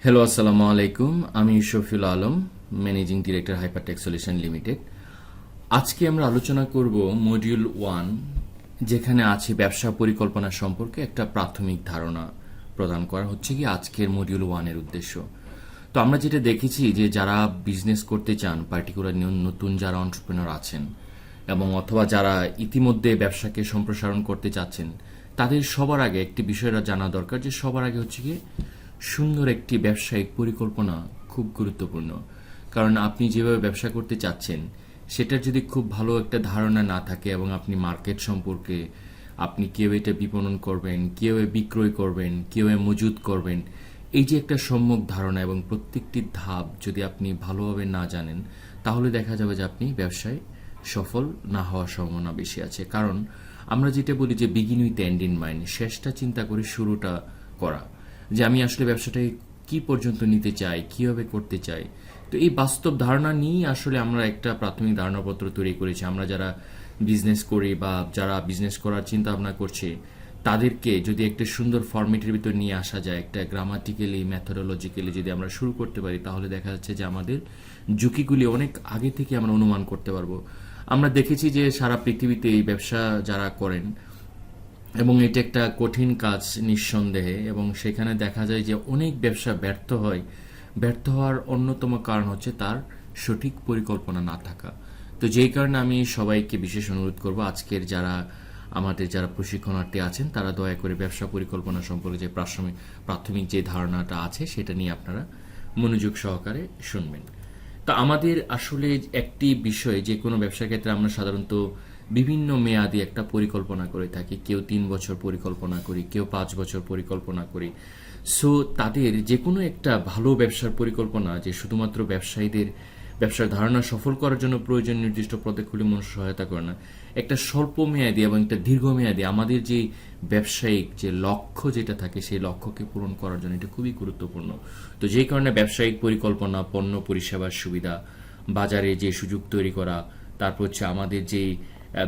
Hello, আসসালামু আলাইকুম। আমি Shafiul Alam, managing director Hypertech solution limited. আজকে আমরা আলোচনা করব মডিউল 1, যেখানে আছে ব্যবসা পরিকল্পনা সম্পর্কে একটা প্রাথমিক ধারণা প্রদান করা হচ্ছে কি আজকের মডিউল 1 এর উদ্দেশ্য। তো আমরা যেটা দেখেছি যে যারা বিজনেস করতে চান, পার্টিকুলার নতুন যারা এন্টারপ্রেনার আছেন এবং অথবা যারা ইতিমধ্যে ব্যবসাকে সম্প্রসারণ করতে চাচ্ছেন, তাদের সবার আগে একটি বিষয়টা জানা দরকার যে সবার আগে হচ্ছে কি সুন্দর একটি ব্যবসায়িক পরিকল্পনা খুব গুরুত্বপূর্ণ। কারণ আপনি যেভাবে ব্যবসা করতে চাচ্ছেন সেটার যদি খুব ভালো একটা ধারণা না থাকে এবং আপনি মার্কেট সম্পর্কে, আপনি কিভাবে এটা বিপণন করবেন, কিভাবে বিক্রয় করবেন, কিভাবে মজুত করবেন, এই যে একটা সম্যক ধারণা এবং প্রত্যেকটি ধাপ যদি আপনি ভালোভাবে না জানেন, তাহলে দেখা যাবে যে আপনি ব্যবসায় সফল না হওয়ার সম্ভাবনা বেশি আছে। কারণ আমরা যেটা বলি যে begin with end in mind, শেষটা চিন্তা করে শুরুটা করা, যে আমি আসলে ব্যবসাটাকে কি পর্যন্ত নিতে চাই, কিভাবে করতে চাই। তো এই বাস্তব ধারণা নিয়েই আসলে আমরা একটা প্রাথমিক ধারণাপত্র তৈরি করেছি। আমরা যারা বিজনেস করি বা যারা বিজনেস করার চিন্তা ভাবনা করছে, তাদেরকে যদি একটা সুন্দর ফরম্যাটের ভিতর নিয়ে আসা যায়, একটা গ্রামাটিক্যালি মেথোডোলজিক্যালি যদি আমরা শুরু করতে পারি, তাহলে দেখা যাচ্ছে যে আমাদের ঝুঁকিগুলি অনেক আগে থেকে আমরা অনুমান করতে পারবো। আমরা দেখেছি যে সারা পৃথিবীতে এই ব্যবসা যারা করেন, এবং এটা একটা কঠিন কাজ নিঃসন্দেহে, এবং সেখানে দেখা যায় যে অনেক ব্যবসা ব্যর্থ হয়। ব্যর্থ হওয়ার অন্যতম কারণ হচ্ছে তার সঠিক পরিকল্পনা না থাকা। তো যেই কারণে আমি সবাইকে বিশেষ অনুরোধ করব, আজকের যারা প্রশিক্ষণার্থী আছেন, তারা দয়া করে ব্যবসা পরিকল্পনা সম্পর্কে যে প্রাথমিক যে ধারণাটা আছে সেটা নিয়ে আপনারা মনোযোগ সহকারে শুনবেন। তা আমাদের আসলে একটি বিষয়, যে কোনো ব্যবসার ক্ষেত্রে আমরা সাধারণত বিভিন্ন মেয়াদি একটা পরিকল্পনা করে থাকি। কেউ 3 বছর পরিকল্পনা করি, কেউ 5 বছর পরিকল্পনা করি। সো তাদের যে কোনো একটা ভালো ব্যবসার পরিকল্পনা, যে শুধুমাত্র ব্যবসার ধারণা সফল করার জন্য প্রয়োজন নির্দিষ্ট পদক্ষেপগুলি মানুষ সহায়তা করে না, একটা স্বল্প মেয়াদী এবং একটা দীর্ঘমেয়াদী আমাদের যে ব্যবসায়িক যে লক্ষ্য যেটা থাকে, সেই লক্ষ্যকে পূরণ করার জন্য এটা খুবই গুরুত্বপূর্ণ। তো যেই কারণে ব্যবসায়িক পরিকল্পনা, পণ্য পরিষেবার সুবিধা, বাজারে যে সুযোগ তৈরি করা, তারপর হচ্ছে আমাদের যে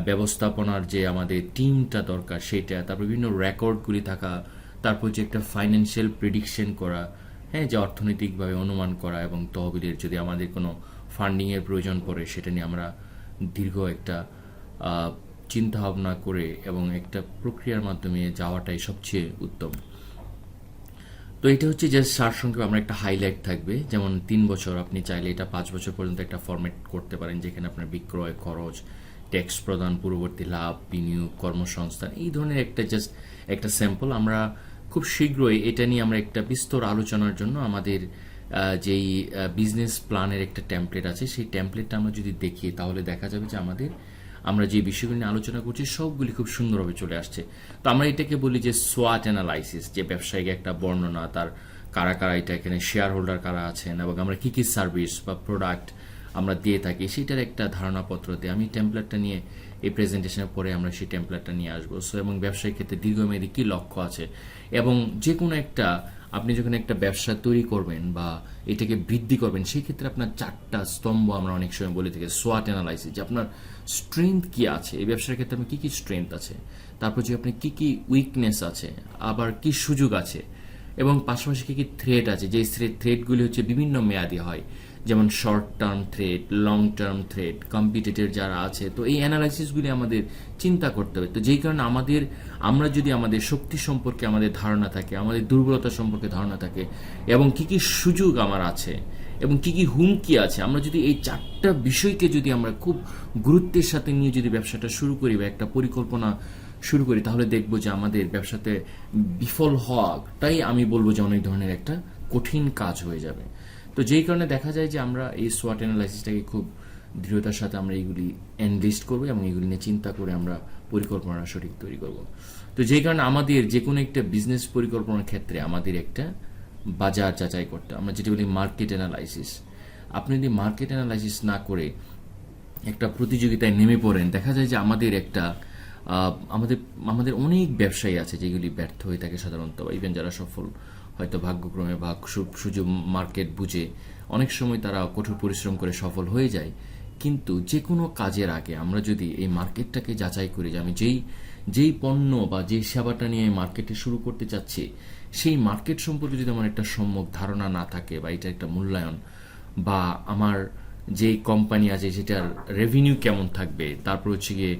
ব্যবস্থাপনার যে আমাদের টিমটা দরকার সেটা, তারপর বিভিন্ন রেকর্ডগুলি থাকা, তারপর যে একটা ফাইন্যান্সিয়াল প্রেডিকশন করা, হ্যাঁ, যে অর্থনৈতিকভাবে অনুমান করা, এবং তহবিলের যদি আমাদের কোনো ফান্ডিংয়ের প্রয়োজন পড়ে সেটা নিয়ে আমরা দীর্ঘ একটা চিন্তা ভাবনা করে এবং একটা প্রক্রিয়ার মাধ্যমে যাওয়াটাই সবচেয়ে উত্তম। তো এটা হচ্ছে যে সারসংক্ষেপে আমরা একটা হাইলাইট থাকবে, যেমন 3 বছর, আপনি চাইলে এটা 5 বছর পর্যন্ত একটা ফরম্যাট করতে পারেন, যেখানে আপনার বিক্রয়, খরচ, ট্যাক্স প্রদান, পূর্ববর্তী লাভ, বিনিয়োগ, কর্মসংস্থান, এই ধরনের একটা স্যাম্পল। আমরা খুব শীঘ্রই এটা নিয়ে আমরা একটা বিস্তর আলোচনার জন্য আমাদের যেই বিজনেস প্ল্যানের একটা টেমপ্লেট আছে, সেই টেমপ্লেটটা আমরা যদি দেখি, তাহলে দেখা যাবে যে আমরা যে বিষয়গুলি নিয়ে আলোচনা করছি সবগুলি খুব সুন্দরভাবে চলে আসছে। তো আমরা এটাকে বলি যে সোয়াট অ্যানালাইসিস, যে ব্যবসায়িক একটা বর্ণনা, তার কারা কারা এটা, এখানে শেয়ার হোল্ডার কারা আছেন, এবং আমরা কি কি সার্ভিস বা প্রোডাক্ট আমরা দিয়ে থাকি, সেটার একটা ধারণাপত্র দিয়ে আমি টেমপ্লেটটা নিয়ে এই প্রেজেন্টেশনের পরে আমরা সেই টেমপ্লেটটা নিয়ে আসবো। সো এবং ব্যবসায়িক ক্ষেত্রে দীর্ঘমেয়াদী কী লক্ষ্য আছে, এবং যে কোনো একটা আপনি যখন একটা ব্যবসা তৈরি করবেন বা এটাকে বৃদ্ধি করবেন, সেই ক্ষেত্রে আপনার 4টা স্তম্ভ আমরা অনেক সময় বলে থাকি। সোয়াট অ্যানালাইসিস, যে আপনার স্ট্রেংথ কি আছে, এই ব্যবসার ক্ষেত্রে আপনার কি কি স্ট্রেংথ আছে, তারপর যে আপনি কি কি উইকনেস আছে, আবার কি সুযোগ আছে, এবং পাশাপাশি কি কি থ্রেট আছে, যে থ্রেটগুলি হচ্ছে বিভিন্ন মেয়াদি হয়, যেমন short term threat, long term threat, competitor যারা আছে। তো এই অ্যানালাইসিসগুলি আমাদের চিন্তা করতে হবে। তো যেই কারণে আমরা যদি আমাদের শক্তি সম্পর্কে আমাদের ধারণা থাকে, আমাদের দুর্বলতা সম্পর্কে ধারণা থাকে, এবং কি কি সুযোগ আমার আছে এবং কি কি হুমকি আছে, আমরা যদি এই 4টা বিষয়কে যদি আমরা খুব গুরুত্বের সাথে নিয়ে যদি ব্যবসাটা শুরু করি বা একটা পরিকল্পনা শুরু করি, তাহলে দেখবো যে আমাদের ব্যবসাতে বিফল হওয়াটাই আমি বলবো যে অনেক ধরনের একটা কঠিন কাজ হয়ে যাবে। তো যেই কারণে দেখা যায় যে আমরা এই সোয়াট অ্যানালাইসিসটাকে খুব দৃঢ়তার সাথে আমরা এইগুলি এনলিস্ট করবো এবং এগুলি নিয়ে চিন্তা করে আমরা পরিকল্পনা সঠিক তৈরি করব। তো যেই কারণে আমাদের যে কোনো একটা বিজনেস পরিকল্পনার ক্ষেত্রে আমাদের একটা বাজার যাচাই করতে, আমরা যেটা বলি মার্কেট অ্যানালাইসিস। আপনি যদি মার্কেট অ্যানালাইসিস না করে একটা প্রতিযোগিতায় নেমে পড়েন, দেখা যায় যে আমাদের অনেক ব্যবসায়ী আছে যেগুলি ব্যর্থ হয়ে থাকে সাধারণত, ইভেন যারা সফল হয়তো ভাগ্যক্রমে বা সুযোগ মার্কেট বুঝে অনেক সময় তারা কঠোর পরিশ্রম করে সফল হয়ে যায়। কিন্তু যে কোনো কাজের আগে আমরা যদি এই মার্কেটটাকে যাচাই করি, যে আমি যেই পণ্য বা যেই সেবাটা নিয়ে মার্কেটে শুরু করতে চাচ্ছি, সেই মার্কেট সম্পর্কে যদি আমার একটা সম্যক ধারণা না থাকে বা এটা একটা মূল্যায়ন বা আমার যে কোম্পানি আছে সেটার রেভিনিউ কেমন থাকবে, তারপর হচ্ছে গিয়ে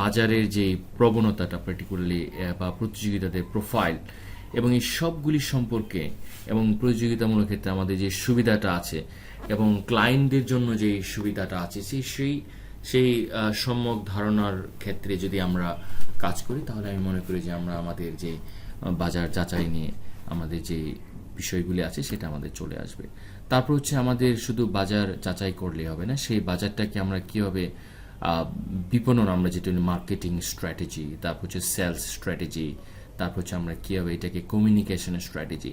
বাজারের যে প্রবণতাটা পার্টিকুলারলি বা প্রতিযোগিতাদের প্রোফাইল এবং এই সবগুলি সম্পর্কে এবং প্রতিযোগিতামূলক ক্ষেত্রে আমাদের যে সুবিধাটা আছে এবং ক্লায়েন্টদের জন্য যে সুবিধাটা আছে সেই সম্যক ধারণার ক্ষেত্রে যদি আমরা কাজ করি, তাহলে আমি মনে করি যে আমরা আমাদের যে বাজার যাচাই নিয়ে আমাদের যে বিষয়গুলি আছে সেটা আমাদের চলে আসবে। তারপর হচ্ছে আমাদের শুধু বাজার যাচাই করলেই হবে না, সেই বাজারটাকে আমরা কীভাবে বিপণন, আমরা যেটা মার্কেটিং স্ট্র্যাটেজি, তারপর হচ্ছে সেলস স্ট্র্যাটেজি, তারপর হচ্ছে আমরা কীভাবে এটাকে কমিউনিকেশনের স্ট্র্যাটেজি,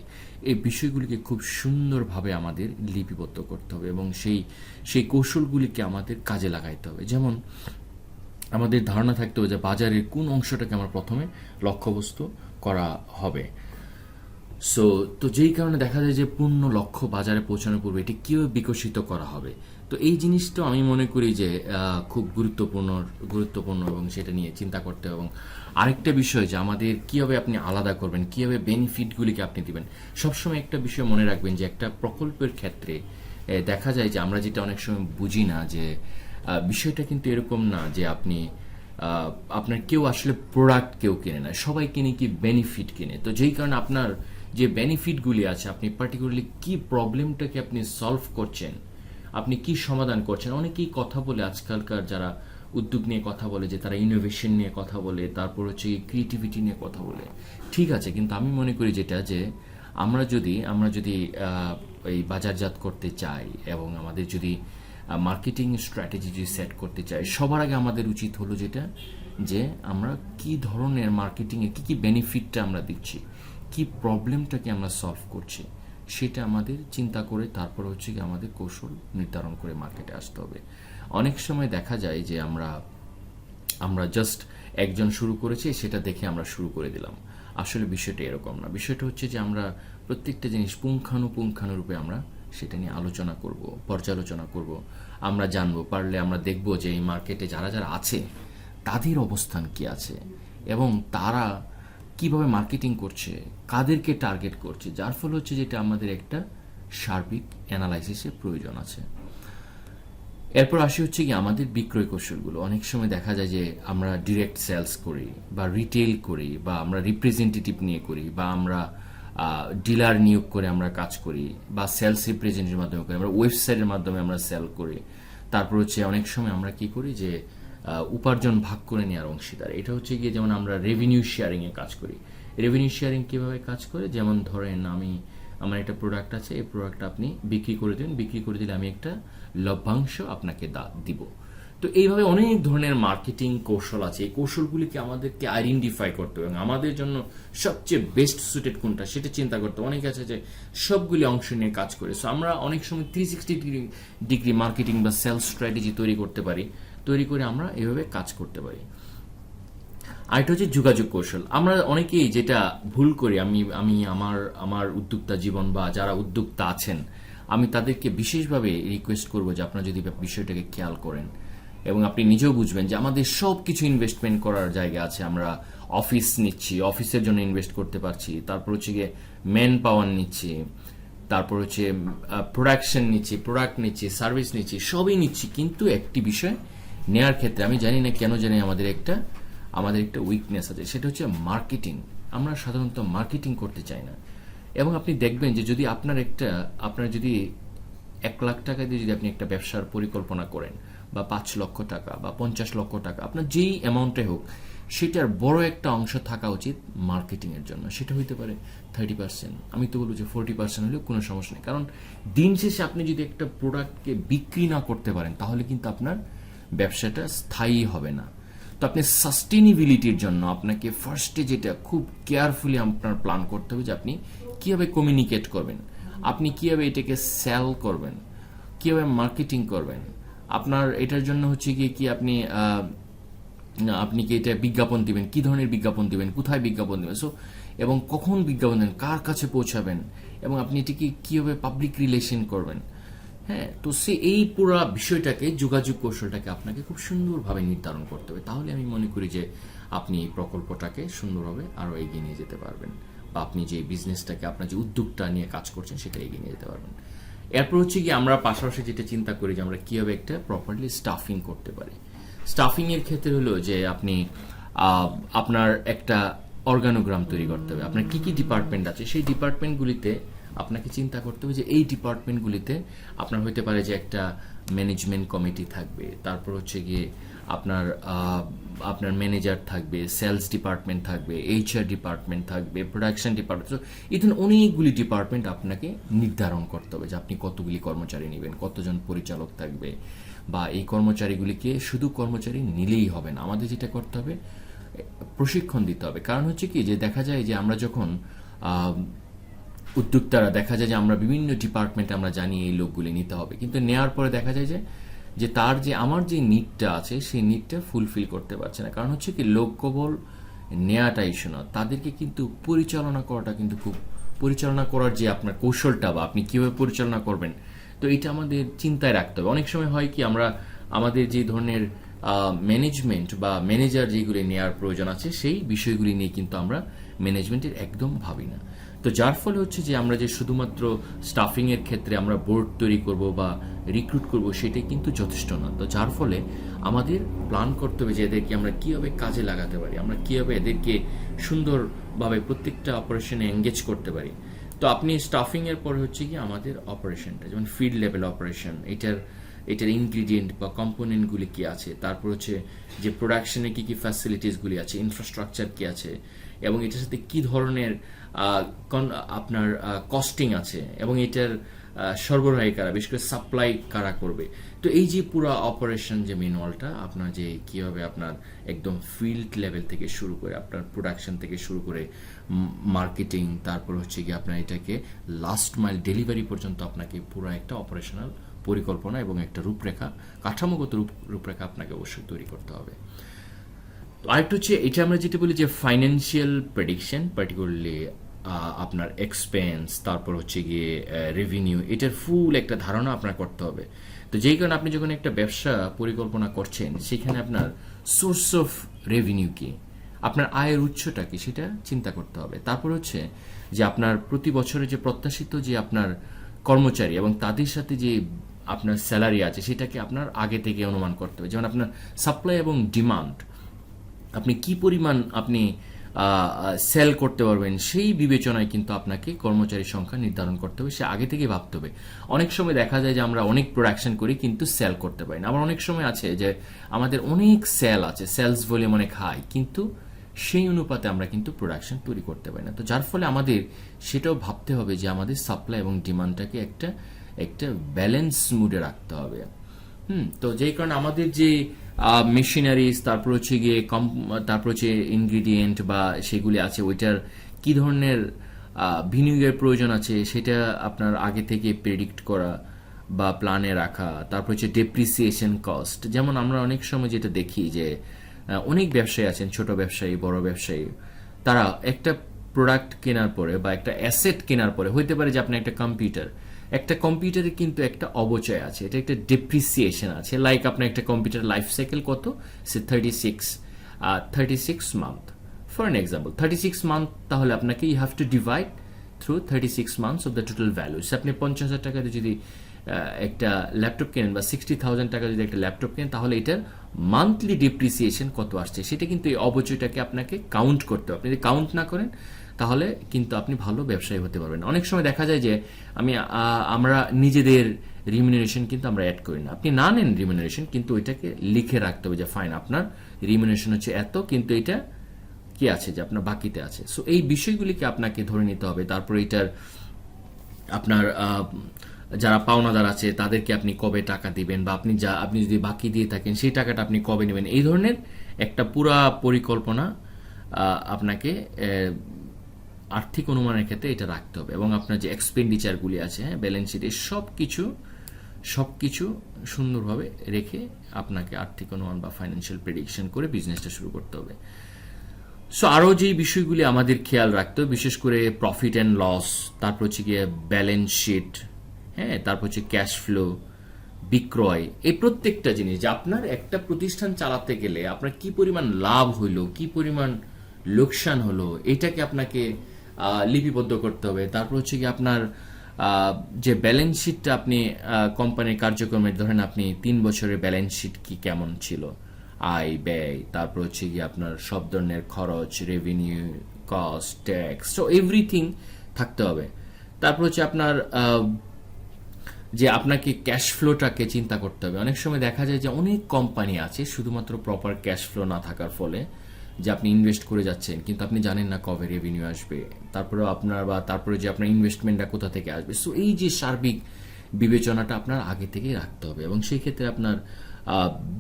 এই বিষয়গুলিকে খুব সুন্দরভাবে আমাদের লিপিবদ্ধ করতে হবে এবং সেই কৌশলগুলিকে আমাদের কাজে লাগাইতে হবে। যেমন আমাদের ধারণা থাকতে হবে যে বাজারের কোন অংশটাকে আমার প্রথমে লক্ষ্যবস্তু করা হবে। তো যেই কারণে দেখা যায় যে পূর্ণ লক্ষ্য বাজারে পৌঁছানোর পূর্বে এটি কীভাবে বিকশিত করা হবে, তো এই জিনিসটা আমি মনে করি যে খুব গুরুত্বপূর্ণ এবং সেটা নিয়ে চিন্তা করতে হবে। এবং আরেকটা বিষয় যে আমাদের কীভাবে আপনি আলাদা করবেন, কীভাবে বেনিফিটগুলিকে আপনি দিবেন। সবসময় একটা বিষয় মনে রাখবেন যে একটা প্রকল্পের ক্ষেত্রে দেখা যায় যে আমরা যেটা অনেক সময় বুঝি না যে বিষয়টা কিন্তু এরকম না যে আপনার কেউ আসলে প্রোডাক্ট কেউ কিনে না, সবাই কিনে কি বেনিফিট কিনে। তো যেই কারণে আপনার যে বেনিফিটগুলি আছে, আপনি পার্টিকুলারলি কি প্রবলেমটাকে আপনি সলভ করছেন, আপনি কি সমাধান করছেন। অনেকেই কথা বলে, আজকালকার যারা উদ্যোগ নিয়ে কথা বলে যে তারা ইনোভেশন নিয়ে কথা বলে, তারপর হচ্ছে ক্রিয়েটিভিটি নিয়ে কথা বলে, ঠিক আছে, কিন্তু আমি মনে করি যেটা যে আমরা যদি এই বাজারজাত করতে চাই এবং আমাদের যদি মার্কেটিং স্ট্র্যাটেজি যদি সেট করতে চাই, সবার আগে আমাদের উচিত হলো যেটা যে আমরা কি ধরনের মার্কেটিংয়ে কি বেনিফিটটা আমরা দিচ্ছি, কি প্রবলেমটাকে আমরা সলভ করছি, সেটা আমাদের চিন্তা করে তারপর হচ্ছে কি আমাদের কৌশল নির্ধারণ করে মার্কেটে আসতে হবে। অনেক সময় দেখা যায় যে আমরা জাস্ট একজন শুরু করেছি সেটা দেখে আমরা শুরু করে দিলাম। আসলে বিষয়টা এরকম না। বিষয়টা হচ্ছে যে আমরা প্রত্যেকটা জিনিস পুঙ্খানুপুঙ্খানুরূপে আমরা সেটা নিয়ে আলোচনা করব, পর্যালোচনা করব, আমরা জানবো, পারলে আমরা দেখব যে এই মার্কেটে যারা আছে তাদের অবস্থান কি আছে এবং তারা কিভাবে মার্কেটিং করছে, কাদেরকে টার্গেট করছে, যার ফলে হচ্ছে যেটা আমাদের একটা সার্বিক অ্যানালাইসিসের প্রয়োজন আছে। এরপর আসি হচ্ছে কি আমাদের বিক্রয় কৌশলগুলো। অনেক সময় দেখা যায় যে আমরা ডিরেক্ট সেলস করি বা রিটেল করি বা আমরা রিপ্রেজেন্টেটিভ নিয়ে করি বা আমরা ডিলার নিয়োগ করে আমরা কাজ করি বা সেলস রিপ্রেজেন্টেটিভের মাধ্যমে করি, আমরা ওয়েবসাইটের মাধ্যমে আমরা সেল করি। তারপর হচ্ছে অনেক সময় আমরা কি করি যে উপার্জন ভাগ করে নেওয়ার অংশীদার। এটা হচ্ছে গিয়ে যেমন আমরা রেভিনিউ শেয়ারিংয়ে কাজ করি। রেভিনিউ শেয়ারিং কীভাবে কাজ করে, যেমন ধরেন আমার একটা প্রোডাক্ট আছে, এই প্রোডাক্টটা আপনি বিক্রি করে দেবেন, বিক্রি করে দিলে আমি একটা লভ্যাংশ আপনাকে দিব। তো এইভাবে অনেক ধরনের মার্কেটিং কৌশল আছে। এই কৌশলগুলিকে আমাদেরকে আইডেন্টিফাই করতে হবে এবং আমাদের জন্য সবচেয়ে বেস্ট সুটেড কোনটা সেটা চিন্তা করতে হবে। অনেকে আছে যে সবগুলি অংশ নিয়ে কাজ করে। সো আমরা অনেক সময় 360 ডিগ্রি মার্কেটিং বা সেলস স্ট্র্যাটেজি তৈরি করে আমরা এভাবে কাজ করতে পারি। আরেকটা হচ্ছে যোগাযোগ কৌশল। আমরা অনেকেই যেটা ভুল করি, আমি আমার উদ্যোক্তা জীবন বা যারা উদ্যোক্তা আছেন, আমি তাদেরকে বিশেষভাবে রিকোয়েস্ট করব যে আপনারা যদি বিষয়টাকে খেয়াল করেন এবং আপনি নিজেও বুঝবেন যে আমাদের সব কিছু ইনভেস্টমেন্ট করার জায়গা আছে। আমরা অফিস নিচ্ছি, অফিসের জন্য ইনভেস্ট করতে পারছি, তারপর হচ্ছে গিয়ে ম্যান পাওয়ার নিচ্ছি, তারপর হচ্ছে প্রোডাকশন নিচ্ছি, প্রোডাক্ট নিচ্ছি, সার্ভিস নিচ্ছি, সবই নিচ্ছি, কিন্তু একটি বিষয় নেয়ার ক্ষেত্রে আমি জানি না কেন জানি আমাদের একটা উইকনেস আছে, সেটা হচ্ছে মার্কেটিং। আমরা সাধারণত মার্কেটিং করতে চাই না। এবং আপনি দেখবেন যে যদি আপনার যদি 1 লাখ টাকা দিয়ে যদি আপনি একটা ব্যবসার পরিকল্পনা করেন বা 5 লক্ষ টাকা বা 50 লক্ষ টাকা, আপনার যেই অ্যামাউন্টে হোক সেটার বড় একটা অংশ থাকা উচিত মার্কেটিংয়ের জন্য। সেটা হইতে পারে 30%, আমি তো বলবো যে 40% হলেও কোনো সমস্যা নেই। কারণ দিন শেষে আপনি যদি একটা প্রোডাক্টকে বিক্রি না করতে পারেন তাহলে কিন্তু আপনার ব্যবসাটা স্থায়ী হবে না। তো আপনি সাস্টেনেবিলিটির জন্য আপনাকে ফার্স্টে যেটা খুব কেয়ারফুলি আপনার প্ল্যান করতে হবে যে আপনি কীভাবে কমিউনিকেট করবেন, আপনি কীভাবে এটাকে সেল করবেন, কীভাবে মার্কেটিং করবেন। আপনার এটার জন্য হচ্ছে কি আপনি কি এটা বিজ্ঞাপন দিবেন, কি ধরনের বিজ্ঞাপন দিবেন, কোথায় বিজ্ঞাপন দিবেন, এবং কখন বিজ্ঞাপন দেবেন, কার কাছে পৌঁছাবেন, এবং আপনি এটাকে কীভাবে পাবলিক রিলেশন করবেন। হ্যাঁ, তো এই পুরো বিষয়টাকে, যোগাযোগ কৌশলটাকে আপনাকে খুব সুন্দরভাবে নির্ধারণ করতে হবে। তাহলে আমি মনে করি যে আপনি এই প্রকল্পটাকে সুন্দরভাবে আরও এগিয়ে নিয়ে যেতে পারবেন। বা আপনি যে বিজনেসটাকে আপনার যে উদ্যোগটা নিয়ে কাজ করছেন সেটা এগিয়ে নিয়ে যেতে পারবেন। এরপর হচ্ছে কি আমরা পাশাপাশি যেটা চিন্তা করি যে আমরা কীভাবে একটা প্রপারলি স্টাফিং করতে পারি। স্টাফিংয়ের ক্ষেত্রে হলো যে আপনি আপনার একটা অর্গানোগ্রাম তৈরি করতে হবে। আপনার কী কী ডিপার্টমেন্ট আছে সেই ডিপার্টমেন্টগুলিতে আপনাকে চিন্তা করতে হবে যে এই ডিপার্টমেন্টগুলিতে আপনার হতে পারে যে একটা ম্যানেজমেন্ট কমিটি থাকবে, তারপর হচ্ছে গিয়ে আপনার আপনার ম্যানেজার থাকবে, সেলস ডিপার্টমেন্ট থাকবে, এইচআর ডিপার্টমেন্ট থাকবে, প্রোডাকশন ডিপার্টমেন্ট। তো এই ধরনের অনেকগুলি ডিপার্টমেন্ট আপনাকে নির্ধারণ করতে হবে যে আপনি কতগুলি কর্মচারী নেবেন, কতজন পরিচালক থাকবে, বা এই কর্মচারীগুলিকে শুধু কর্মচারী নিলেই হবে না, আমাদের যেটা করতে হবে প্রশিক্ষণ দিতে হবে। কারণ হচ্ছে কি যে দেখা যায় যে আমরা যখন উদ্যোক্তারা দেখা যায় যে আমরা বিভিন্ন ডিপার্টমেন্টে আমরা জানি এই লোকগুলি নিতে হবে, কিন্তু নেওয়ার পরে দেখা যায় যে তার যে আমার যে নিডটা আছে সেই নিডটা ফুলফিল করতে পারছে না। কারণ হচ্ছে কি লোক কেবল নেওয়াটা ইস্যু না, তাদেরকে কিন্তু পরিচালনা করাটা কিন্তু খুব, পরিচালনা করার যে আপনার কৌশলটা বা আপনি কীভাবে পরিচালনা করবেন, তো এটা আমাদের চিন্তায় রাখতে হবে। অনেক সময় হয় কি আমরা আমাদের যে ধরনের ম্যানেজমেন্ট বা ম্যানেজার যেগুলি নেওয়ার প্রয়োজন আছে সেই বিষয়গুলি নিয়ে কিন্তু আমরা ম্যানেজমেন্টের একদম ভাবি না। তো যার ফলে হচ্ছে যে আমরা যে শুধুমাত্র স্টাফিংয়ের ক্ষেত্রে আমরা বোর্ড তৈরি করব বা রিক্রুট করব সেটাই কিন্তু যথেষ্ট না। তো যার ফলে আমাদের প্ল্যান করতে হবে যে এদেরকে আমরা কীভাবে কাজে লাগাতে পারি, আমরা কীভাবে এদেরকে সুন্দরভাবে প্রত্যেকটা অপারেশনে এঙ্গেজ করতে পারি। তো আপনি স্টাফিংয়ের পরে হচ্ছে কি আমাদের অপারেশনটা, যেমন ফিল্ড লেভেল অপারেশন, এটার ইনগ্রিডিয়েন্ট বা কম্পোনেন্টগুলি কী আছে, তারপর হচ্ছে যে প্রোডাকশনে কী কী ফ্যাসিলিটিসগুলি আছে, ইনফ্রাস্ট্রাকচার কী আছে, এবং এটার সাথে কী ধরনের আপনার কস্টিং আছে, এবং এটার সরবরাহী কারা, বিশেষ করে সাপ্লাই কারা করবে। তো এই যে পুরো অপারেশন যে ম্যানুয়ালটা আপনার যে কীভাবে আপনার একদম ফিল্ড লেভেল থেকে শুরু করে আপনার প্রোডাকশন থেকে শুরু করে মার্কেটিং, তারপর হচ্ছে কি আপনার এটাকে লাস্ট মাইল ডেলিভারি পর্যন্ত আপনাকে পুরো একটা অপারেশনাল পরিকল্পনা এবং একটা রূপরেখা, কাঠামোগত রূপরেখা আপনাকে অবশ্যই তৈরি করতে হবে। আরেকটা হচ্ছে এটা আমরা যেটা বলি যে ফাইন্যান্সিয়াল প্রেডিকশন, পার্টিকুলারলি আপনার এক্সপেন্স, তারপর হচ্ছে গিয়ে রেভিনিউ, এটার ফুল একটা ধারণা আপনার করতে হবে। তো যেই কারণে আপনি যখন একটা ব্যবসা পরিকল্পনা করছেন সেখানে আপনার সোর্স অফ রেভিনিউ কি, আপনার আয়ের উৎসটা কি সেটা চিন্তা করতে হবে। তারপর হচ্ছে যে আপনার প্রতি বছরে যে প্রত্যাশিত যে আপনার কর্মচারী এবং তাদের সাথে যে আপনার স্যালারি আছে সেটাকে আপনার আগে থেকে অনুমান করতে হবে। যেমন আপনার সাপ্লাই এবং ডিমান্ড, আপনি কি পরিমাণ আপনি সেল করতে পারবেন সেই বিবেচনায় কিন্তু আপনাকে কর্মচারীর সংখ্যা নির্ধারণ করতে হবে, সে আগে থেকে ভাবতে হবে। অনেক সময় দেখা যায় যে আমরা অনেক প্রোডাকশন করি কিন্তু সেল করতে পারি না, আবার অনেক সময় আছে যে আমাদের অনেক সেল আছে, সেলস ভলিউম অনেক হাই, কিন্তু সেই অনুপাতে আমরা কিন্তু প্রোডাকশন তৈরি করতে পারি না। তো যার ফলে আমাদের সেটাও ভাবতে হবে যে আমাদের সাপ্লাই এবং ডিমান্ডটাকে একটা ব্যালেন্স মুডে রাখতে হবে। তো যেই কারণে আমাদের যে মেশিনারিজ, তারপর হচ্ছে গিয়ে তারপর হচ্ছে ইনগ্রিডিয়েন্ট বা সেগুলি আছে, ওইটার কি ধরনের বিনিয়োগের প্রয়োজন আছে সেটা আপনার আগে থেকে প্রেডিক্ট করা বা প্ল্যানে রাখা। তারপর হচ্ছে ডেপ্রিসিয়েশন কস্ট, যেমন আমরা অনেক সময় যেটা দেখি যে অনেক ব্যবসায়ী আছেন, ছোট ব্যবসায়ী, বড় ব্যবসায়ী, তারা একটা প্রোডাক্ট কেনার পরে বা একটা অ্যাসেট কেনার পরে হইতে পারে যে আপনার একটা কম্পিউটারে কিন্তু একটা অবচয় আছে, এটা একটা ডেপ্রিসিয়েশন আছে। লাইক আপনার একটা কম্পিউটার লাইফ সাইকেল কত, সে 36 month for an example, 36 month, তাহলে আপনাকে you have to divide through 36 months of the total value. আপনি 50,000 টাকাতে যদি একটা ল্যাপটপ কেনেন বা 60,000 টাকা যদি একটা ল্যাপটপ কেনেন, তাহলে এটার মান্থলি ডেপ্রিসিয়েশন কত আসছে সেটা কিন্তু এই অবচয়টাকে আপনাকে কাউন্ট করতে হবে। আপনি যদি কাউন্ট না করেন তাহলে কিন্তু আপনি ভালো ব্যবসায়ী হতে পারবেন। অনেক সময় দেখা যায় যে আমরা নিজেদের রিমিউনারেশন কিন্তু আমরা অ্যাড করি না। আপনি না নেন রিমিউনারেশন, কিন্তু ওইটাকে লিখে রাখতে হবে যে ফাইন আপনার রিমিউনারেশন হচ্ছে এত, কিন্তু এটা কি আছে যে আপনার বাকিতে আছে। সো এই বিষয়গুলিকে আপনাকে ধরে নিতে হবে। তারপর এটার আপনার যারা পাওনাদার আছে তাদেরকে আপনি কবে টাকা দিবেন, বা আপনি যদি বাকি দিয়ে থাকেন সেই টাকাটা আপনি কবে নেবেন, এই ধরনের একটা পুরা পরিকল্পনা আপনাকে আর্থিক অনুমানের ক্ষেত্রে এটা রাখতে হবে। এবং আপনার যে এক্সপেন্ডিচারগুলি আছে, ব্যালেন্স শিটে সব কিছু সুন্দরভাবে রেখে আপনাকে আর্থিক অনুমান বা ফাইন্যান্সিয়াল প্রেডিকশন করে বিজনেসটা শুরু করতে হবে। সো আরও যে বিষয়গুলি আমাদের খেয়াল রাখতে হবে, বিশেষ করে প্রফিট অ্যান্ড লস, তারপর হচ্ছে গিয়ে ব্যালেন্স শিট, তারপর হচ্ছে ক্যাশ ফ্লো, বিক্রয়, এই প্রত্যেকটা জিনিস যে আপনার একটা প্রতিষ্ঠান চালাতে গেলে আপনার কি পরিমাণ লাভ হইলো, কি পরিমাণ লোকসান হলো, এটাকে আপনাকে লিপিবদ্ধ করতে হবে। তারপর হচ্ছে কি আপনার যে ব্যালেন্স শিটটা আপনি কোম্পানির কার্যক্রমের ধরেন আপনি 3 বছরের ব্যালেন্স শিট কি কেমন ছিল, আয় ব্যয়, তারপর হচ্ছে কি আপনার সব ধরনের খরচ, revenue, cost, tax, so everything থাকতে হবে। তারপর হচ্ছে আপনার যে আপনাকে ক্যাশ ফ্লোটাকে চিন্তা করতে হবে। অনেক সময় দেখা যায় যে অনেক কোম্পানি আছে শুধুমাত্র প্রপার ক্যাশ ফ্লো না থাকার ফলে যে আপনি ইনভেস্ট করে যাচ্ছেন কিন্তু আপনি জানেন না কবে রেভিনিউ আসবে, তারপরে যে আপনার ইনভেস্টমেন্টটা কোথা থেকে আসবে। সো এই যে সার্বিক বিবেচনাটা আপনার আগে থেকেই রাখতে হবে এবং সেই ক্ষেত্রে আপনার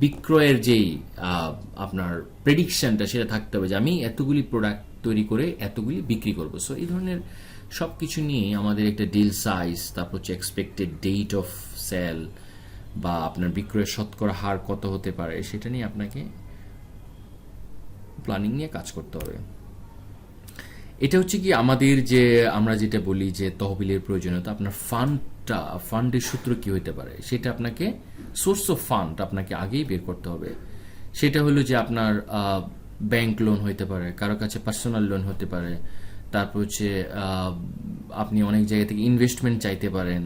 বিক্রয়ের যেই আপনার প্রেডিকশনটা সেটা থাকতে হবে যে আমি এতগুলি প্রোডাক্ট তৈরি করে এতগুলি বিক্রি করব। সো এই ধরনের সব কিছু নিয়ে আমাদের একটা ডিল সাইজ, তারপর হচ্ছে এক্সপেক্টেড ডেট অফ সেল বা আপনার বিক্রয়ের শতকরা হার কত হতে পারে সেটা নিয়ে আপনাকে প্ল্যানিং নিয়ে কাজ করতে হবে। এটা হচ্ছে কি আমাদের যে আমরা যেটা বলি যে তহবিলের প্রয়োজনীয়তা, আপনার ফান্ডের সূত্র কি হতে পারে সেটা আপনাকে, সোর্স অফ ফান্ড আপনাকে আগেই বের করতে হবে। সেটা হলো যে আপনার ব্যাংক লোন হতে পারে, কারো কাছে পার্সোনাল লোন হতে পারে, তারপর হচ্ছে আপনি অনেক জায়গা থেকে ইনভেস্টমেন্ট চাইতে পারেন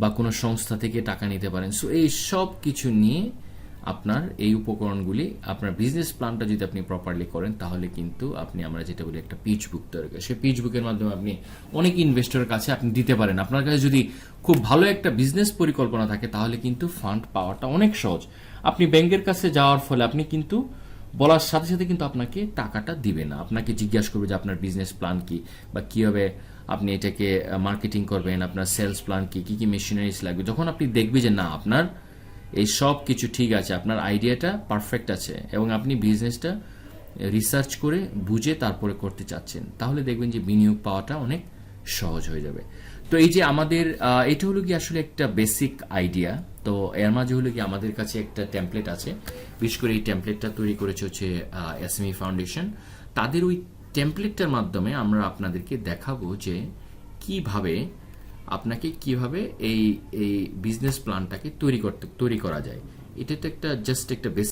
বা কোনো সংস্থা থেকে টাকা নিতে পারেন। সো এই সব কিছু নিয়ে আপনার এই উপকরণগুলি আপনার বিজনেস প্ল্যানটা যদি আপনি প্রপারলি করেন তাহলে কিন্তু আপনি আমরা যেটা বলি একটা পিচ বুক তৈরি করি, সেই পিচ বুকের মাধ্যমে আপনি অনেক ইনভেস্টরের কাছে আপনি দিতে পারেন। আপনার কাছে যদি খুব ভালো একটা বিজনেস পরিকল্পনা থাকে তাহলে কিন্তু ফান্ড পাওয়াটা অনেক সহজ। আপনি ব্যাংকের কাছে যাওয়ার ফলে আপনি কিন্তু বলার সাথে সাথে কিন্তু আপনাকে টাকাটা দিবে না, আপনাকে জিজ্ঞাসা করবে যে আপনার বিজনেস প্ল্যান কি বা কীভাবে আপনি এটাকে মার্কেটিং করবেন, আপনার সেলস প্ল্যান কি, কি কি মেশিনারিজ লাগবে। যখন আপনি দেখবে যে না আপনার এই সব কিছু ঠিক আছে, আপনার আইডিয়াটা পারফেক্ট আছে এবং আপনি বিজনেসটা রিসার্চ করে বুঝে তারপরে করতে চাচ্ছেন, তাহলে দেখবেন যে বিনিয়োগ পাওয়াটা অনেক সহজ হয়ে যাবে। তো এই যে আমাদের এটা হলো কি আসলে একটা বেসিক আইডিয়া। তো এর মাঝে হলো কি আমাদের কাছে একটা টেমপ্লেট আছে, বিশেষ করে এই টেমপ্লেটটা তৈরি করেছে হচ্ছে এসএমই ফাউন্ডেশন। তাদের ওই টেমপ্লেটটার মাধ্যমে আমরা আপনাদেরকে দেখাবো যে কিভাবে এই এই বিজনেস প্ল্যানটাকে তৈরি করা যায়। এটা তো একটা জাস্ট একটা বেসিক